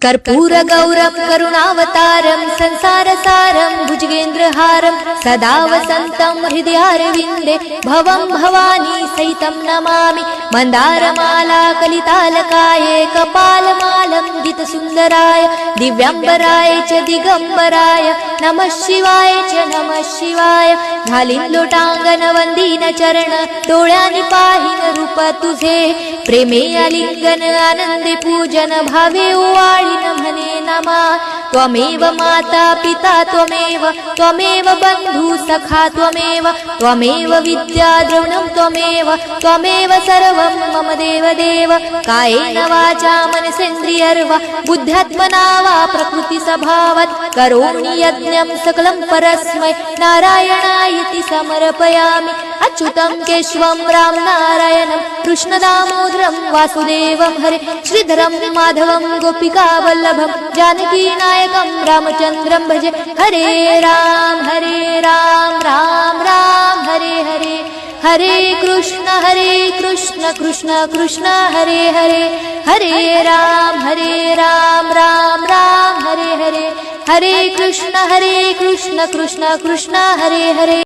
कर्पूरगौरं करुणावतारं संसारसारं भुजगेन्द्रहारं सदा वसन्तं हृदयारविन्दे भवं भवानी सहितं नमामि। मन्दारमाला कलितालकाये कपालमालं गीतसुन्दराय दिव्याम्बराय च दिगम्बराय नमः शिवाय च नमः शिवाय। घालीन लोटांगण वंदीन चरण डोळ्यांनी पाहिन रूप तुझे प्रेमे आलिंगन आनंदे पूजन भावे ओवाळीन म्हणे नमा। त्वमेव माता पिता त्वमेव बंधु सखा त्वमेव विद्या द्रविणं त्वमेव सर्वं मम देव कायेन वाचा मनसेन्द्रियर्वा बुद्ध्यात्मना वा प्रकृति स्वभावात् करोमि यज्ञं सकलं परस्मै नारायणायति समर्पयामि। अच्युतं केशवं राम नारायणं कृष्णदामोदरं वासुदेवं हरे श्रीधरं माधवं गोपिकावल्लभं जानकीनायकं रामचन्द्रं भजे। हरे राम राम राम हरे हरे हरे कृष्ण कृष्ण कृष्ण हरे हरे हरे राम राम राम हरे हरे हरे कृष्ण कृष्ण कृष्ण हरे हरे।